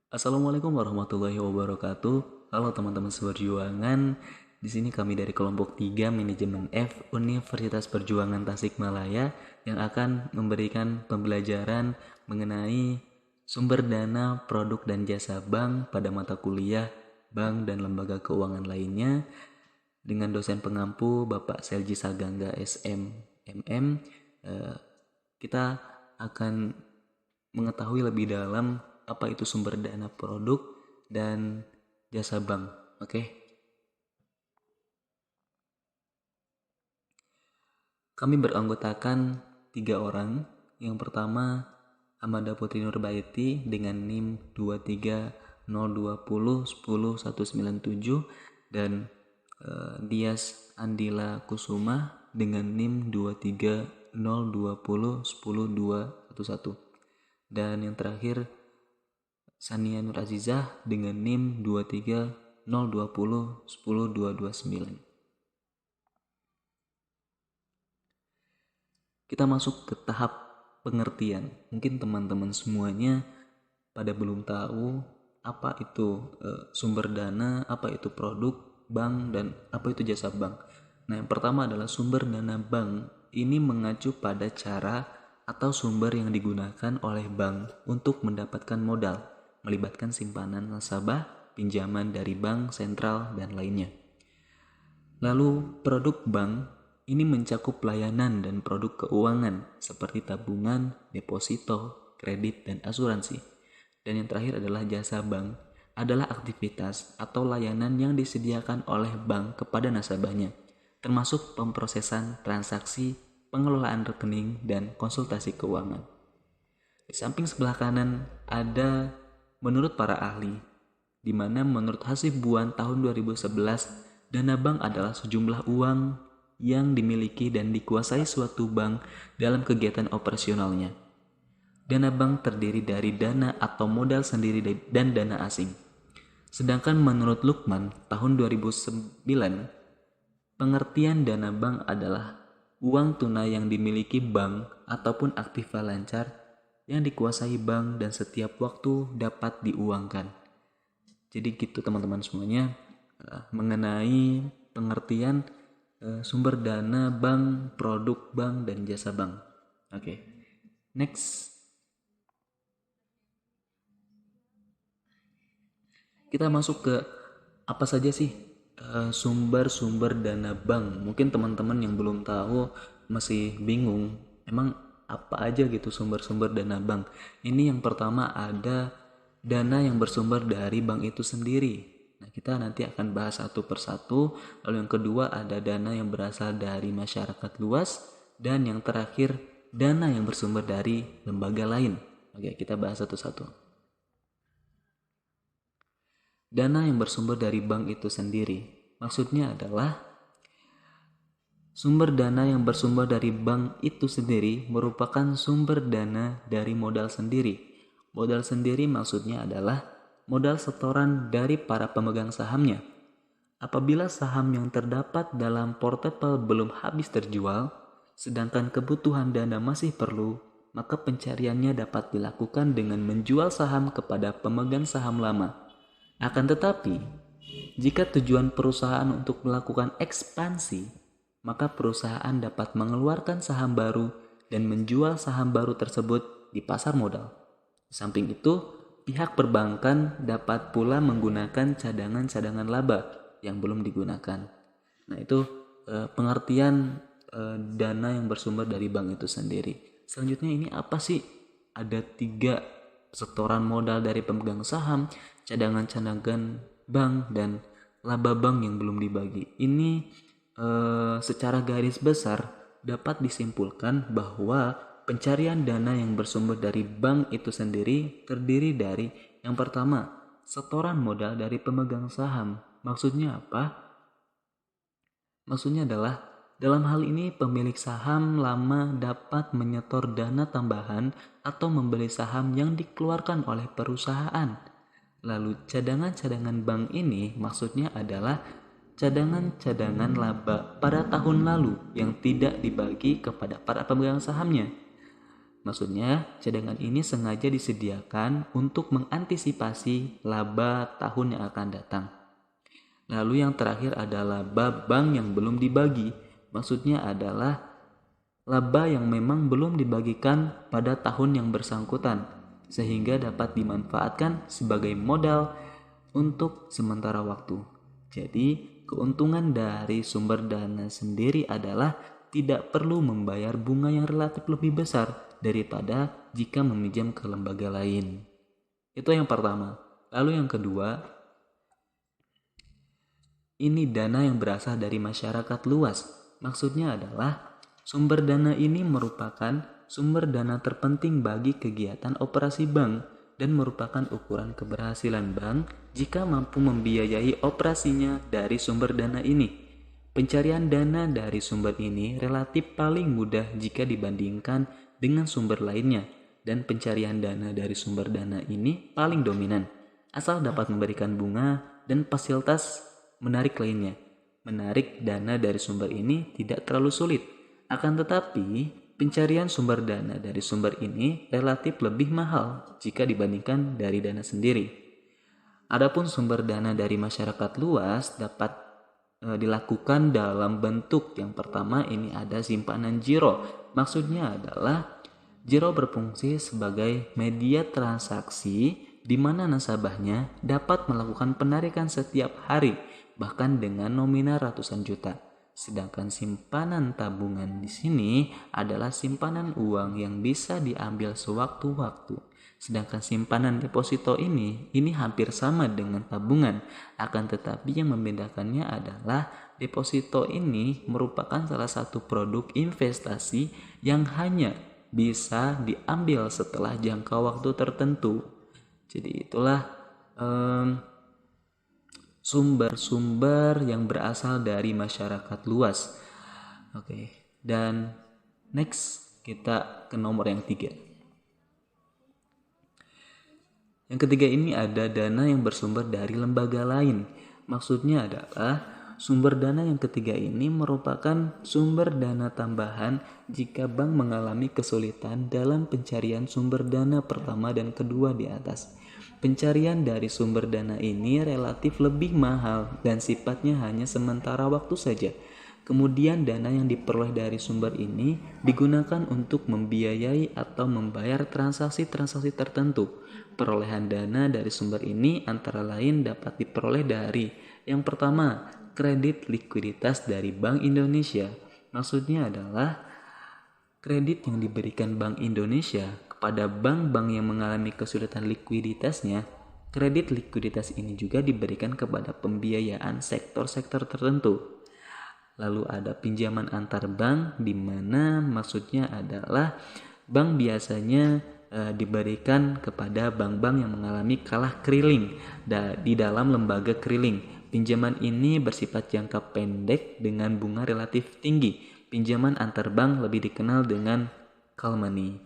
Assalamualaikum warahmatullahi wabarakatuh. Halo teman-teman seperjuangan. Di sini kami dari kelompok 3 Manajemen F Universitas Perjuangan Tasikmalaya yang akan memberikan pembelajaran mengenai sumber dana, produk dan jasa bank pada mata kuliah bank dan lembaga keuangan lainnya dengan dosen pengampu Bapak Selji Sagangga SM MM. Kita akan mengetahui lebih dalam apa itu sumber dana produk dan jasa bank. Oke. Kami beranggotakan 3 orang. Yang pertama Amanda Putri Nurbaiti dengan NIM 2302010197 dan Dias Andila Kusuma dengan NIM 2302010211. Dan yang terakhir Sania Nur Azizah dengan NIM 2302010229. Kita masuk ke tahap pengertian. Mungkin teman-teman semuanya pada belum tahu apa itu sumber dana, apa itu produk bank, dan apa itu jasa bank. Nah, yang pertama adalah sumber dana bank. Ini mengacu pada cara atau sumber yang digunakan oleh bank untuk mendapatkan modal, melibatkan simpanan nasabah, pinjaman dari bank sentral, dan lainnya. Lalu produk bank ini mencakup layanan dan produk keuangan seperti tabungan, deposito, kredit, dan asuransi. Dan yang terakhir adalah jasa bank, adalah aktivitas atau layanan yang disediakan oleh bank kepada nasabahnya, termasuk pemrosesan transaksi, pengelolaan rekening, dan konsultasi keuangan. Di samping sebelah kanan ada menurut para ahli, di mana menurut Hasibuan tahun 2011, dana bank adalah sejumlah uang yang dimiliki dan dikuasai suatu bank dalam kegiatan operasionalnya. Dana bank terdiri dari dana atau modal sendiri dan dana asing. Sedangkan menurut Lukman tahun 2009, pengertian dana bank adalah uang tunai yang dimiliki bank ataupun aktiva lancar yang dikuasai bank dan setiap waktu dapat diuangkan. Jadi gitu teman-teman semuanya mengenai pengertian sumber dana bank, produk bank, dan jasa bank. Oke. Next. Kita masuk ke apa saja sih sumber-sumber dana bank. Mungkin teman-teman yang belum tahu masih bingung, emang apa aja gitu sumber-sumber dana bank. Ini yang pertama ada dana yang bersumber dari bank itu sendiri. Nah, kita nanti akan bahas satu persatu. Lalu yang kedua ada dana yang berasal dari masyarakat luas, dan yang terakhir dana yang bersumber dari lembaga lain. Oke, kita bahas satu-satu. Dana yang bersumber dari bank itu sendiri, maksudnya adalah sumber dana yang bersumber dari bank itu sendiri merupakan sumber dana dari modal sendiri. Modal sendiri maksudnya adalah modal setoran dari para pemegang sahamnya. Apabila saham yang terdapat dalam portfolio belum habis terjual, sedangkan kebutuhan dana masih perlu, maka pencariannya dapat dilakukan dengan menjual saham kepada pemegang saham lama. Akan tetapi, jika tujuan perusahaan untuk melakukan ekspansi, maka perusahaan dapat mengeluarkan saham baru dan menjual saham baru tersebut di pasar modal. Di samping itu, pihak perbankan dapat pula menggunakan cadangan-cadangan laba yang belum digunakan. Nah, itu pengertian dana yang bersumber dari bank itu sendiri. Selanjutnya ini apa sih? Ada 3: setoran modal dari pemegang saham, cadangan-cadangan bank, dan laba bank yang belum dibagi. Ini secara garis besar dapat disimpulkan bahwa pencarian dana yang bersumber dari bank itu sendiri terdiri dari yang pertama, setoran modal dari pemegang saham. Maksudnya apa? Maksudnya adalah dalam hal ini pemilik saham lama dapat menyetor dana tambahan atau membeli saham yang dikeluarkan oleh perusahaan. Lalu cadangan-cadangan bank ini maksudnya adalah cadangan-cadangan laba pada tahun lalu yang tidak dibagi kepada para pemegang sahamnya. Maksudnya, cadangan ini sengaja disediakan untuk mengantisipasi laba tahun yang akan datang. Lalu yang terakhir adalah laba bank yang belum dibagi. Maksudnya adalah laba yang memang belum dibagikan pada tahun yang bersangkutan, sehingga dapat dimanfaatkan sebagai modal untuk sementara waktu. Jadi, keuntungan dari sumber dana sendiri adalah tidak perlu membayar bunga yang relatif lebih besar daripada jika meminjam ke lembaga lain. Itu yang pertama. Lalu yang kedua, ini dana yang berasal dari masyarakat luas. Maksudnya adalah sumber dana ini merupakan sumber dana terpenting bagi kegiatan operasi bank dan merupakan ukuran keberhasilan bank jika mampu membiayai operasinya dari sumber dana ini. Pencarian dana dari sumber ini relatif paling mudah jika dibandingkan dengan sumber lainnya, dan pencarian dana dari sumber dana ini paling dominan, asal dapat memberikan bunga dan fasilitas menarik lainnya. Menarik dana dari sumber ini tidak terlalu sulit. Akan tetapi, pencarian sumber dana dari sumber ini relatif lebih mahal jika dibandingkan dari dana sendiri. Adapun sumber dana dari masyarakat luas dapat dilakukan dalam bentuk yang pertama, ini ada simpanan giro. Maksudnya adalah giro berfungsi sebagai media transaksi di mana nasabahnya dapat melakukan penarikan setiap hari, bahkan dengan nominal ratusan juta. Sedangkan simpanan tabungan di sini adalah simpanan uang yang bisa diambil sewaktu-waktu. Sedangkan simpanan deposito ini hampir sama dengan tabungan. Akan tetapi yang membedakannya adalah deposito ini merupakan salah satu produk investasi yang hanya bisa diambil setelah jangka waktu tertentu. Jadi itulah sumber-sumber yang berasal dari masyarakat luas. Oke, dan next kita ke nomor yang 3. Yang ketiga ini ada dana yang bersumber dari lembaga lain. Maksudnya adalah sumber dana yang ketiga ini merupakan sumber dana tambahan jika bank mengalami kesulitan dalam pencarian sumber dana pertama dan kedua di atas. Pencarian dari sumber dana ini relatif lebih mahal dan sifatnya hanya sementara waktu saja. Kemudian dana yang diperoleh dari sumber ini digunakan untuk membiayai atau membayar transaksi-transaksi tertentu. Perolehan dana dari sumber ini antara lain dapat diperoleh dari yang pertama, kredit likuiditas dari Bank Indonesia. Maksudnya adalah kredit yang diberikan Bank Indonesia kepada bank-bank yang mengalami kesulitan likuiditasnya. Kredit likuiditas ini juga diberikan kepada pembiayaan sektor-sektor tertentu. Lalu ada pinjaman antar bank, di mana maksudnya adalah bank biasanya diberikan kepada bank-bank yang mengalami kalah keriling di dalam lembaga keriling. Pinjaman ini bersifat jangka pendek dengan bunga relatif tinggi. Pinjaman antar bank lebih dikenal dengan call money.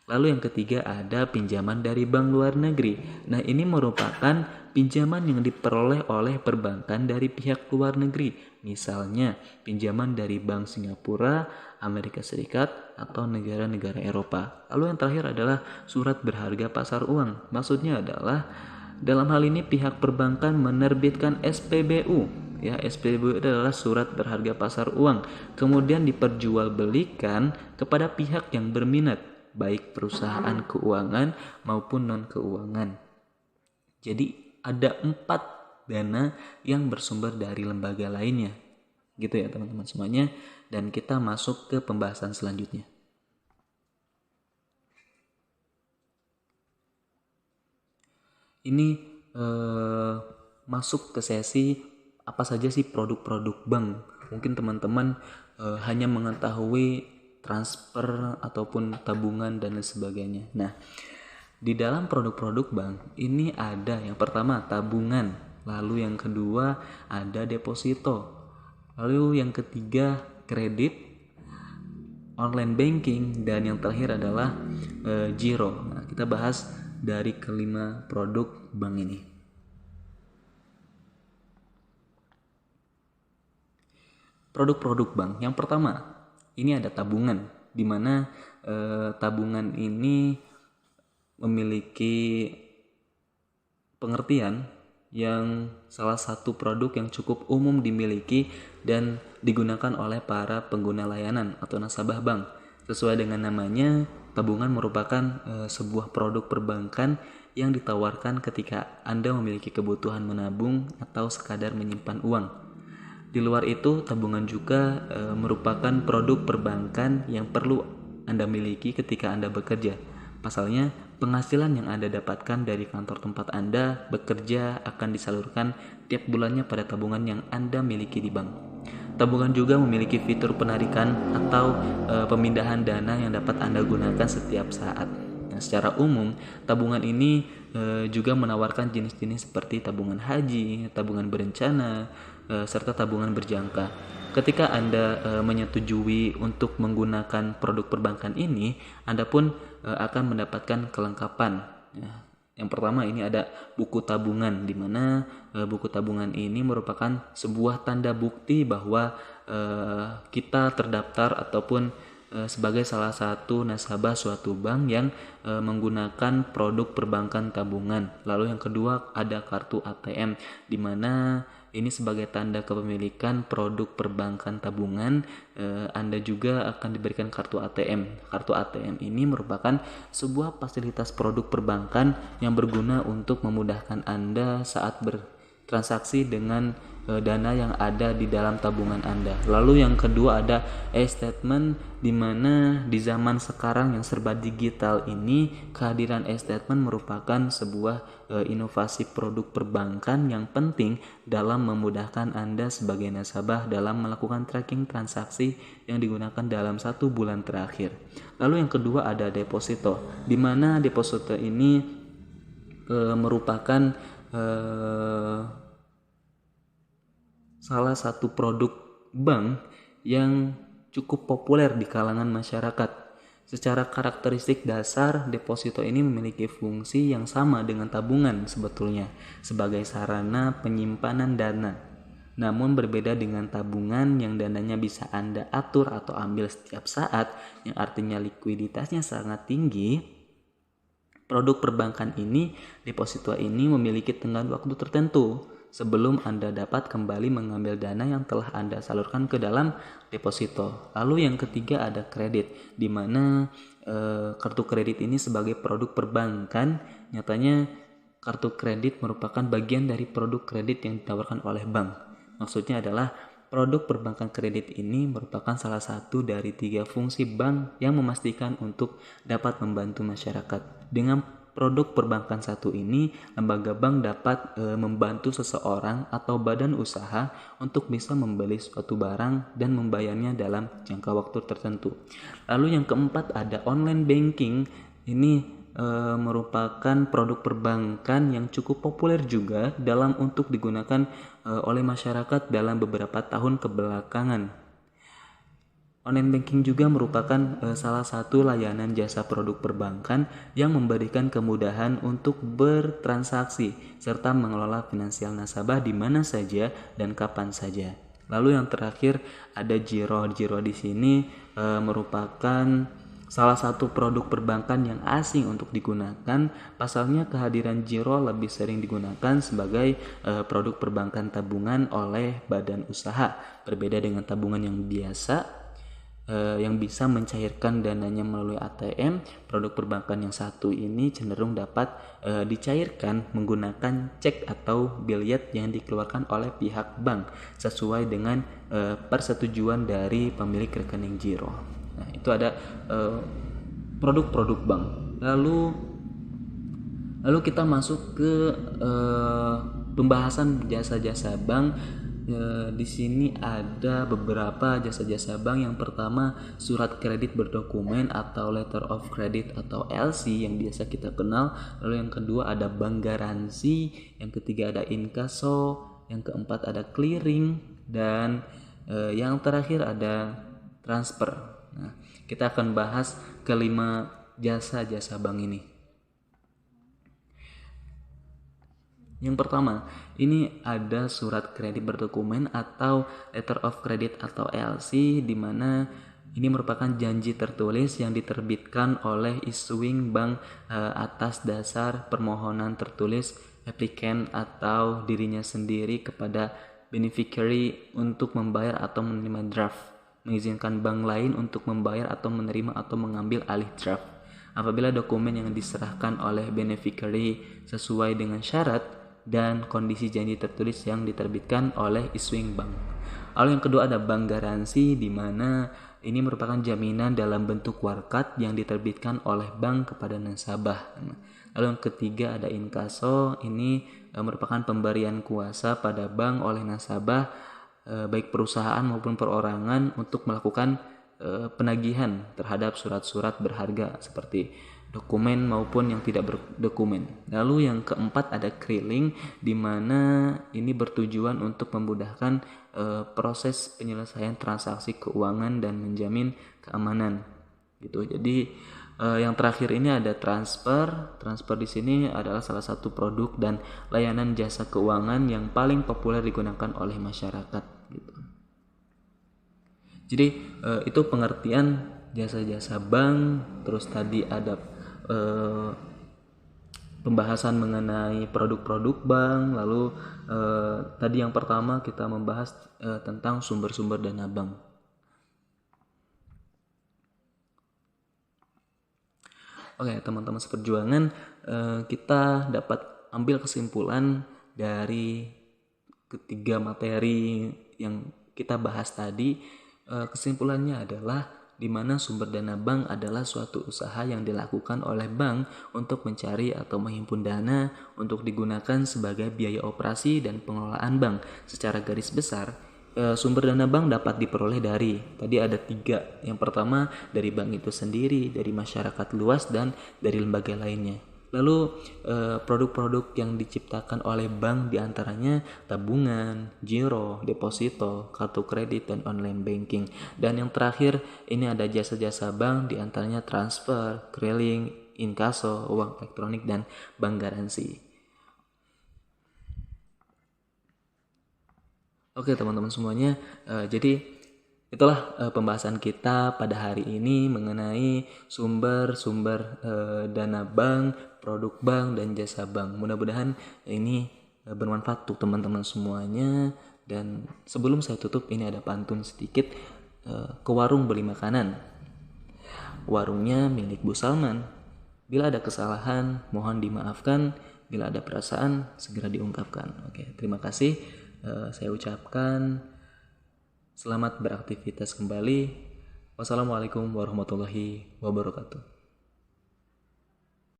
Lalu yang ketiga ada pinjaman dari bank luar negeri. Nah, ini merupakan pinjaman yang diperoleh oleh perbankan dari pihak luar negeri. Misalnya pinjaman dari Bank Singapura, Amerika Serikat, atau negara-negara Eropa. Lalu yang terakhir adalah surat berharga pasar uang. Maksudnya adalah dalam hal ini pihak perbankan menerbitkan SPBU. Ya, SPBU adalah surat berharga pasar uang. Kemudian diperjualbelikan kepada pihak yang berminat, baik perusahaan keuangan maupun non-keuangan. Jadi ada 4 dana yang bersumber dari lembaga lainnya. Gitu ya teman-teman semuanya. Dan kita masuk ke pembahasan selanjutnya. Ini masuk ke sesi apa saja sih produk-produk bank. Mungkin teman-teman hanya mengetahui transfer ataupun tabungan dan lain sebagainya. Nah, di dalam produk-produk bank ini ada yang pertama tabungan, lalu yang kedua ada deposito, lalu yang ketiga kredit, online banking, dan yang terakhir adalah giro. Nah, kita bahas dari kelima produk bank ini. Produk-produk bank yang pertama ini ada tabungan. di mana tabungan ini memiliki pengertian yang salah satu produk yang cukup umum dimiliki dan digunakan oleh para pengguna layanan atau nasabah bank. Sesuai dengan namanya, tabungan merupakan sebuah produk perbankan yang ditawarkan ketika Anda memiliki kebutuhan menabung atau sekadar menyimpan uang. Di luar itu, tabungan juga merupakan produk perbankan yang perlu Anda miliki ketika Anda bekerja. Pasalnya, penghasilan yang Anda dapatkan dari kantor tempat Anda bekerja akan disalurkan tiap bulannya pada tabungan yang Anda miliki di bank. Tabungan juga memiliki fitur penarikan atau pemindahan dana yang dapat Anda gunakan setiap saat. Nah, secara umum, tabungan ini juga menawarkan jenis-jenis seperti tabungan haji, tabungan berencana, serta tabungan berjangka. Ketika Anda menyetujui untuk menggunakan produk perbankan ini, Anda pun akan mendapatkan kelengkapan. Yang pertama ini ada buku tabungan, di mana buku tabungan ini merupakan sebuah tanda bukti bahwa kita terdaftar ataupun sebagai salah satu nasabah suatu bank yang menggunakan produk perbankan tabungan. Lalu yang kedua ada kartu ATM, di mana ini sebagai tanda kepemilikan produk perbankan tabungan. Anda juga akan diberikan kartu ATM. Kartu ATM ini merupakan sebuah fasilitas produk perbankan yang berguna untuk memudahkan Anda saat bertransaksi dengan dana yang ada di dalam tabungan Anda. Lalu yang kedua ada e-statement, di mana di zaman sekarang yang serba digital ini, kehadiran e-statement merupakan sebuah inovasi produk perbankan yang penting dalam memudahkan Anda sebagai nasabah dalam melakukan tracking transaksi yang digunakan dalam 1 bulan terakhir. Lalu yang kedua ada deposito, di mana deposito ini merupakan salah satu produk bank yang cukup populer di kalangan masyarakat. Secara karakteristik dasar, deposito ini memiliki fungsi yang sama dengan tabungan sebetulnya, sebagai sarana penyimpanan dana. Namun berbeda dengan tabungan yang dananya bisa Anda atur atau ambil setiap saat, yang artinya likuiditasnya sangat tinggi. Produk perbankan ini, deposito ini memiliki tenggat waktu tertentu sebelum Anda dapat kembali mengambil dana yang telah Anda salurkan ke dalam deposito. Lalu yang ketiga ada kredit, di mana kartu kredit ini sebagai produk perbankan. Nyatanya kartu kredit merupakan bagian dari produk kredit yang ditawarkan oleh bank. Maksudnya adalah produk perbankan kredit ini merupakan salah satu dari 3 fungsi bank yang memastikan untuk dapat membantu masyarakat. Dengan produk perbankan satu ini, lembaga bank dapat membantu seseorang atau badan usaha untuk bisa membeli suatu barang dan membayarnya dalam jangka waktu tertentu. Lalu yang keempat ada online banking. Ini merupakan produk perbankan yang cukup populer juga dalam untuk digunakan oleh masyarakat dalam beberapa tahun kebelakangan. Online banking juga merupakan salah satu layanan jasa produk perbankan yang memberikan kemudahan untuk bertransaksi serta mengelola finansial nasabah di mana saja dan kapan saja. Lalu yang terakhir ada giro. Giro di sini merupakan salah satu produk perbankan yang asing untuk digunakan. Pasalnya kehadiran giro lebih sering digunakan sebagai produk perbankan tabungan oleh badan usaha. Berbeda dengan tabungan yang biasa yang bisa mencairkan dananya melalui ATM, produk perbankan yang satu ini cenderung dapat dicairkan menggunakan cek atau billet yang dikeluarkan oleh pihak bank sesuai dengan persetujuan dari pemilik rekening giro. Nah, itu ada produk-produk bank. Lalu kita masuk ke pembahasan jasa-jasa bank. Di sini ada beberapa jasa-jasa bank. Yang pertama surat kredit berdokumen atau letter of credit atau LC yang biasa kita kenal. Lalu yang kedua ada bank garansi, yang ketiga ada inkaso, yang keempat ada clearing, dan yang terakhir ada transfer. Nah, kita akan bahas kelima jasa-jasa bank ini. Yang pertama, ini ada surat kredit berdokumen atau letter of credit atau LC, di mana Ini merupakan janji tertulis yang diterbitkan oleh issuing bank atas dasar permohonan tertulis applicant atau dirinya sendiri kepada beneficiary untuk membayar atau menerima draft, mengizinkan bank lain untuk membayar atau menerima atau mengambil alih draft. Apabila dokumen yang diserahkan oleh beneficiary sesuai dengan syarat dan kondisi janji tertulis yang diterbitkan oleh issuing bank. Lalu yang kedua ada bank garansi, di mana ini merupakan jaminan dalam bentuk warkat yang diterbitkan oleh bank kepada nasabah. Lalu yang ketiga ada inkaso, ini merupakan pemberian kuasa pada bank oleh nasabah baik perusahaan maupun perorangan untuk melakukan penagihan terhadap surat-surat berharga seperti dokumen maupun yang tidak berdokumen. Lalu yang keempat ada krilling, di mana ini bertujuan untuk memudahkan proses penyelesaian transaksi keuangan dan menjamin keamanan gitu. Jadi yang terakhir ini ada transfer. Transfer di sini adalah salah satu produk dan layanan jasa keuangan yang paling populer digunakan oleh masyarakat gitu. Jadi itu pengertian jasa-jasa bank. Terus tadi ada pembahasan mengenai produk-produk bank. Lalu tadi yang pertama kita membahas tentang sumber-sumber dana bank. Oke, teman-teman seperjuangan, kita dapat ambil kesimpulan dari ketiga materi yang kita bahas tadi. Kesimpulannya adalah di mana sumber dana bank adalah suatu usaha yang dilakukan oleh bank untuk mencari atau menghimpun dana untuk digunakan sebagai biaya operasi dan pengelolaan bank. Secara garis besar, sumber dana bank dapat diperoleh dari, tadi ada 3. Yang pertama dari bank itu sendiri, dari masyarakat luas, dan dari lembaga lainnya. Lalu produk-produk yang diciptakan oleh bank diantaranya tabungan, giro, deposito, kartu kredit, dan online banking. Dan yang terakhir ini ada jasa-jasa bank, diantaranya transfer, krilling, inkaso, uang elektronik, dan bank garansi. Oke teman-teman semuanya, jadi itulah pembahasan kita pada hari ini mengenai sumber-sumber dana bank, produk bank, dan jasa bank. Mudah-mudahan ini bermanfaat untuk teman-teman semuanya. Dan sebelum saya tutup, ini ada pantun sedikit. Ke warung beli makanan, warungnya milik Bu Salman. Bila ada kesalahan, mohon dimaafkan. Bila ada perasaan, segera diungkapkan. Oke, terima kasih. Saya ucapkan selamat beraktivitas kembali. Wassalamualaikum warahmatullahi wabarakatuh.